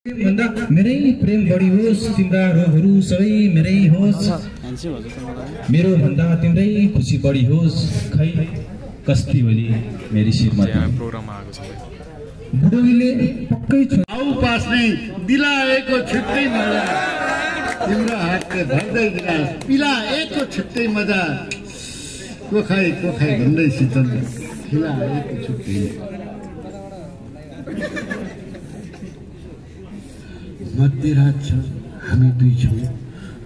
भन्दा मेरै प्रेम बढी होस्, तिम्रा रोगहरू सबै मेरै होस्, मेरो भन्दा तिम्रै खुसी बढी होस्, खै कस्ती भोलि मेरी श्रीमती। बुढोले पक्कै छ आउ पास्ने दिलाएको छुट्टै मजा, तिम्रो हातले भर्दै गिलास पिलाएको छुट्टै मजा, कोखाइ भन्दै शीतल खिलाएको छुट्टै। मध्यरात छ हामी दुई छौँ,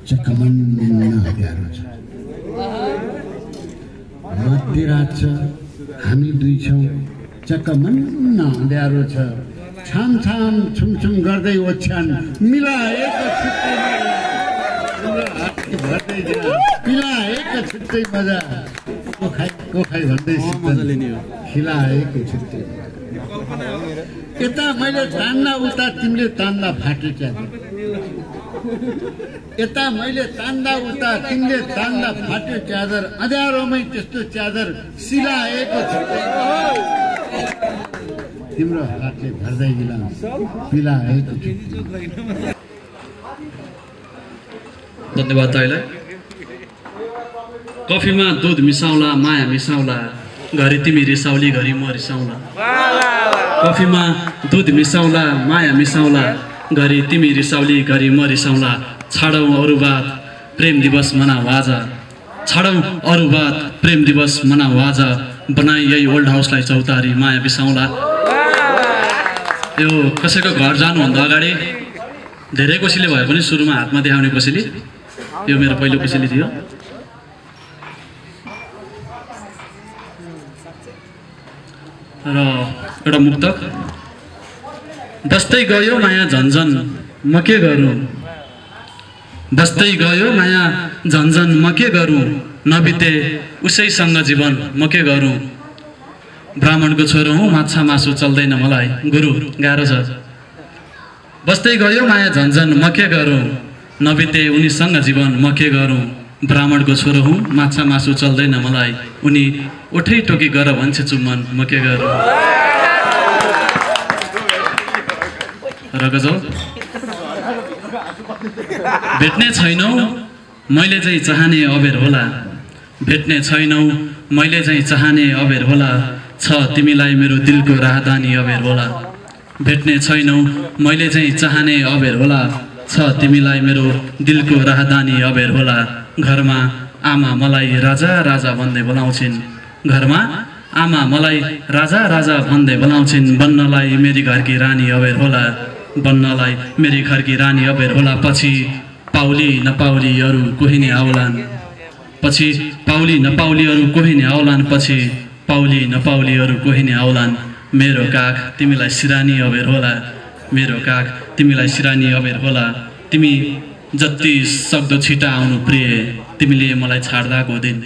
चकमन्न अँध्यारो छ। मध्यरात छ हामी दुई छौँ, चकमन्न अँध्यारो छ। छाम छुमछुम गर्दै ओछ्यान मिलाएको छुट्टै मजा, तिम्रो हातले भर्दै गिलास पिलाएको छुट्टै मजा, कोखाइ भन्दै शीतल खिलाएको छुट्टै। यता मैले तान्दा उता तिमीले तान्दा फाटे च्यादर, यता मैले तान्दा उता तिमीले तान्दा फाट्यो च्यादर, अँध्यारोमै त्यस्तो च्यादर सिलाएको छुट्टै, तिम्रो हातले भर्दै गिलास पिलाएको छुट्टै। धन्यवाद दाइलाई। कफीमा दुध मिसाउला माया मिसाउला, घरि तिमी रिसाउली घरि म रिसाउला। कफीमा दुध मिसाउला माया मिसाउला, घरि तिमी रिसाउली घरि म रिसाउला। छाडौँ अरू बात प्रेम दिवस मनाऊ आज, छाडौँ अरू बात प्रेम दिवस मनाऊ आज, बनाई यही ओल्ड हाउसलाई चौतारी माया बिसाउला। यो कसैको घर जानुभन्दा अगाडि धेरै कोसीले भए पनि सुरुमा हातमा देखाउने कोसेली, यो मेरो पहिलो कोसेली थियो। र एउटा मुक्तक। बस्दै गयो माया झन्झन म के गरौँ, बस्दै गयो माया झन्झन म के गरौँ, नबिते उसैसँग जीवन म के गरौँ। ब्राह्मणको छोरो हुँ माछा मासु चल्दैन मलाई, गुरु गाह्रो छ। बस्दै गयो माया झन्झन म के गरौँ, नबिते उनीसँग जीवन म के गरौँ। ब्राह्मणको छोरो हुँ माछा मासु चल्दैन मलाई, उनी उठै टोकी गर भन्छ चुम्बन म के गरौँ। र गजल। भेट्ने छैनौ मैले चाहिँ चाहने अबेर होला, भेट्ने छैनौ मैले चाहिँ चाहने अबेर होला, छ तिमीलाई मेरो दिलको राहदानी अबेर होला। भेट्ने छैनौ मैले चाहिँ चाहने अबेर होला, छ तिमीलाई मेरो दिलको राहदानी अबेर होला। घरमा आमा मलाई राजा राजा भन्दै बोलाउँछिन्, घरमा आमा मलाई राजा राजा भन्दै बोलाउँछिन्, बन्नलाई मेरी घरकी रानी अबेर होला, बन्नलाई मेरी घरकी रानी अबेर होला। पछि पाउली नपाउली अरू कोही नै आउलान्, पछि पाउली नपाउली अरू कोही नै आउलान्, पछि पाउली नपाउली अरू कोही नै आउलान्। मेरो काख तिमीलाई सिरानी अबेर होला, मेरो काख तिमीलाई सिरानी अबेर होला। तिमी जति सक्दो छिटा आउनु प्रिय, तिमीले मलाई छाड्दाको दिन,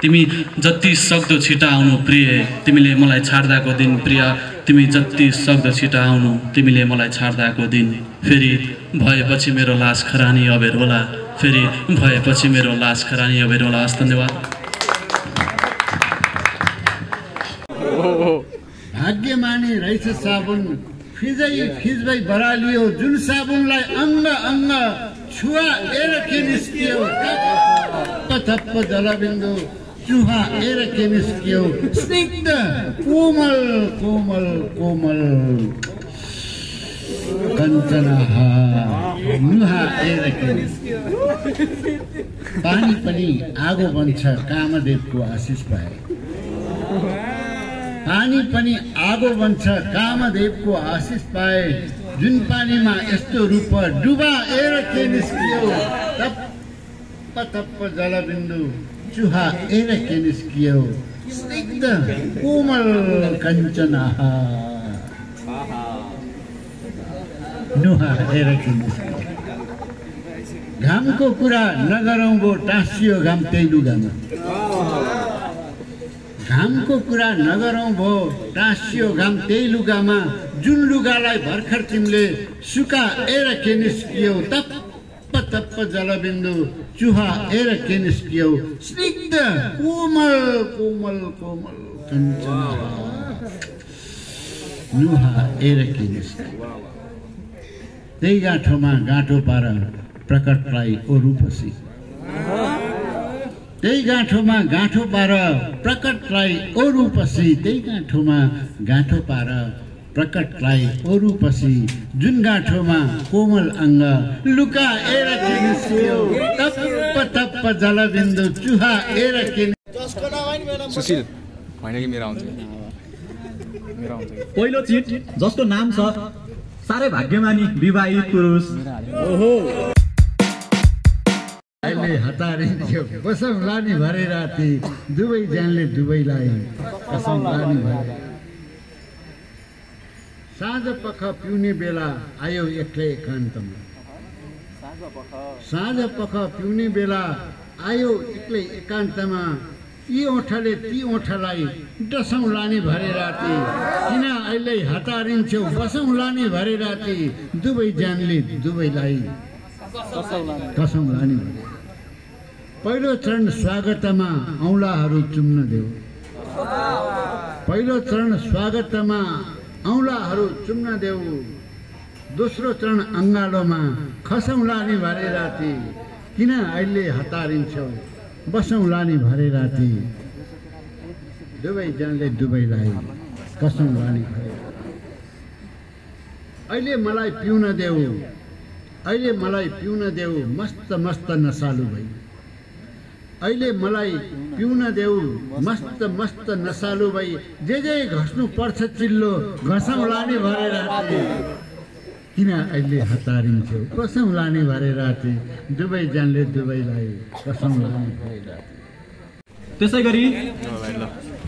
तिमी जति सक्दो छिटा आउनु प्रिय, तिमीले मलाई छाड्दाको दिन प्रिय, तिमी जति सक्दो छिटा आउनु तिमीले मलाई छाड्दाको दिन। फेरि भएपछि मेरो लास खरानी अबेर होला, फेरि भएपछि मेरो लास खरानी अबेर होला। हस् धन्यवाद। भाग्यमानी रहेछ साबुन फिजै बरालियो, जुन साबुनलाई अङ्ग अङ्ग छुवाएर के निस्कियो, थप्प जलबिन्दु चुहाएर के निस्कियो, स्निग्ध कोमल कोमल कोमल कञ्चनहा नुहाएर के निस्कियो। पानी पनि आगो बन्छ कामदेवको आशिष पाए, पानी पनि आगो बन्छ कामदेवको आशिष पाए, जुन पानीमा यस्तो रूप डुबाएर के निस्कियो, तप्प तप्प जलबिन्दु चुहाएर के निस्कियो, स्निग्ध कोमल कञ्चनहा नुहाएर के निस्कियो। घामको कुरा नगरौँ भो टाँसियो घाम त्यही लुगामा, घामको कुरा नगरौँ भो टाँसियो घाम त्यही लुगामा, जुन लुगालाई भर्खर तिमीले सुकाएर के निस्कियो, तप्प तप्प जलबिन्दु चुहाएर के निस्कियो, स्निग्ध कोमल कोमल कोमल कञ्चनहा नुहाएर के निस्कियो। त्यही गाँठोमा गाँठो पार प्रकटलाई ओ रूपसी त्यही गाँठोमा गाँठो पार प्रकटलाई ओ रूपसी त्यही गाँठोमा गाँठो पार प्रकटलाई ओ रूपसी जुन गाँठोमा कोमल अङ्ग लुकाएर निस्क्यो तप्प तप्प जलबिन्दु चुहाएर सुशील होइन कि मेरो आउँछ पहिलो चिट जसको नाम छ साह्रै भाग्यमानी विवाहित पुरुष ओहो अहिले हतारिन्थ्यो कसम लानी भरे राति दुवै ज्यानले दुवैलाई कसम लानी भरे साँझ पख पिउने बेला आयो एक्लै एकान्तमा साँझ पख पिउने बेला आयो एक्लै एकान्तमा यी ओठले ती ओठलाई डसौँ लाने भरे राति किन अहिले हतारिन्छौ बसौँ लाने भरे राति दुवै ज्यानले दुवैलाई कसौँ लाने भरे पहिलो चरण स्वागतमा औँलाहरू चुम्न देऊ पहिलो चरण स्वागतमा औँलाहरू चुम्न देऊ दोस्रो चरण अङ्गालोमा खसौँ लाने भरे राति किन अहिले हतारिन्छौ बसौँ लाने भरे राति दुवै जनले दुवैलाई कसौँ लाने भरे अहिले मलाई पिउन देऊ अहिले मलाई पिउन देऊ मस्त मस्त नसालु भई अहिले मलाई पिउन देऊ मस्त मस्त नसालु भई जे घस्नु पर्छ चिल्लो घसौँ लाने भरे राति किन अहिले हतारिन्छौ कसौँ लाने भरे राति दुवै जनले दुवैलाई कसौँ लाने भरे राति त्यसै गरी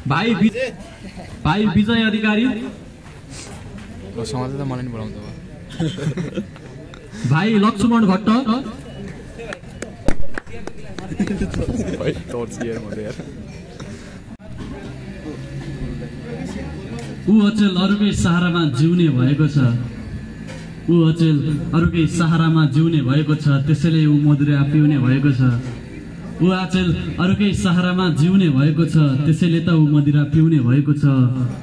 भाइ विजय अधिकारी समाज त मलाई नि बोलाउँछ भाइ लक्ष्मण भट्ट ऊ अचेल अरूकै सहारामा जिउने भएको छ ऊ अचेल अरूकै सहारामा जिउने भएको छ त्यसैले ऊ मधुरा पिउने भएको छ ऊ अचेल अरूकै सहारामा जिउने भएको छ त्यसैले त ऊ मदिरा पिउने भएको छ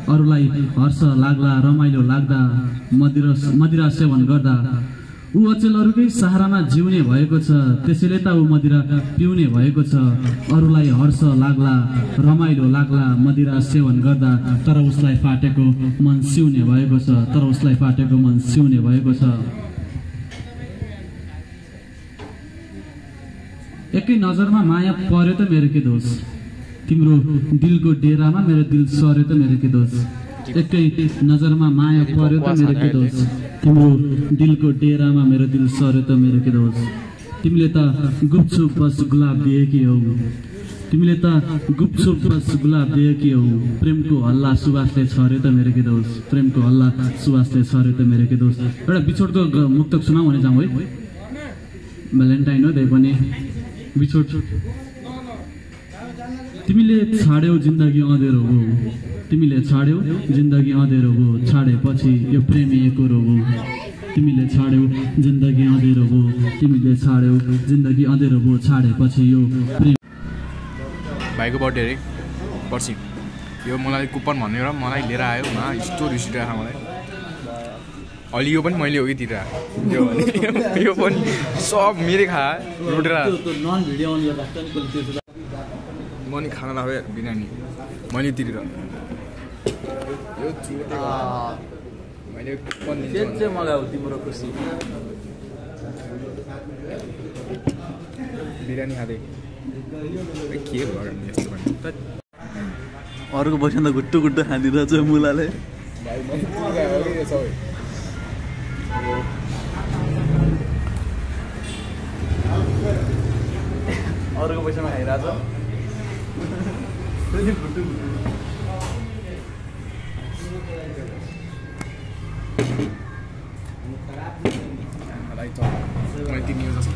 अरूलाई हर्ष लाग्ला रमाइलो लाग्दा मदिरा सेवन गर्दा ऊ अचेल अरूकै सहारामा जिउने भएको छ त्यसैले त ऊ मदिरा पिउने भएको छ अरूलाई हर्ष लाग्ला रमाइलो लाग्ला मदिरा सेवन गर्दा तर उसलाई फाटेको मन सिउने भएको छ तर उसलाई फाटेको मन सिउने भएको छ एकै नजरमा माया पर्यो त मेरो के दोष तिम्रो दिलको डेरामा मेरो दिल सर्यो त मेरो के दोष एकै नजरमा माया पर्यो त मेरो के दोष तिम्रो दिलको डेरामा मेरो दिल सर्यो त मेरो के दोष तिमीले त गुपचुप बस गुलाब दिएकी हौ तिमीले त गुपचुप बस गुलाब दिएकी हौ प्रेमको हल्ला सुवासले छर्यो त मेरो के दोष प्रेमको हल्ला सुवासले छर्यो त मेरो के दोष एउटा बिछोडको मुक्तक सुनाऊ भने जाउँ है भ्यालेन्टाइन हो त्यही पनि बिछोड तिमीले छाड्यौ जिन्दगी अँधेरो हो तिमीले छाड्यौ जिन्दगी अँधेरो हो छाडेपछि यो प्रेमिएको रोग हो तिमीले छाड्यौ जिन्दगी अँधेरो हो तिमीले छाड्यौ जिन्दगी अँधेरो हो छाडेपछि यो प्रेम भाइको बर्थडे अरे पर्सि यो मलाई कुपन भनेर मलाई लिएर आयो मा यस्तो रिस उठिरहेको मलाई अलि यो पनि मैले हो कि तिरेर यो पनि सब मेरै खा लुटेर म नि खाना लाग्यो बिरयानी मैले तिरेर यो मैले कुपन दिन्छु मगाऊ तिम्रो खुसी बिरयानी खाँदै के भयो यस्तो भने अरूको पैसा त गुट्टु गुट्टु खाँदिरहेछ मुलाले अरूको पैसामा खाइरहेछ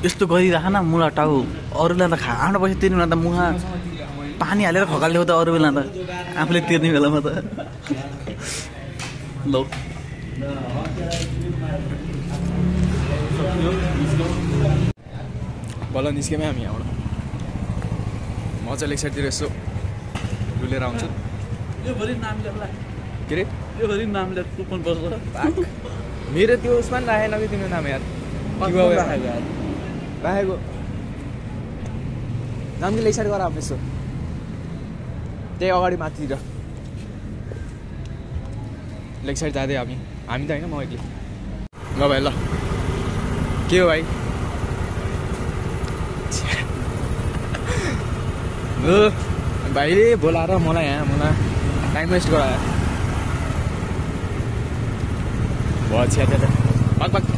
यस्तो गरिराख न मुला टाउ अरूलाई त आफ्नो पैसा तिर्ने बेला त मुहा पानी हालेर खकाल्यो त अरू बेला त आफूले तिर्ने बेलामा त ल बल्ल निस्क्यौँ हामी यहाँबाट मजाले एकसाइडतिर यसो डुलेर आउँछु यो भरि नाम लेख्ला के अरे यो भरि नाम लेख कुपन पर्छ मेरो त्यो उसमा पनि राखेन कि तिम्रो नाम यार राखेको नाम कि लेक साइड गर अब यसो त्यही अगाडि माथितिर लेक साइड जाँदै हामी त होइन म एक्लै ल भाइ ल के हो भाइ भाइले बोलाएर मलाई टाइम वेस्ट गरायो भयो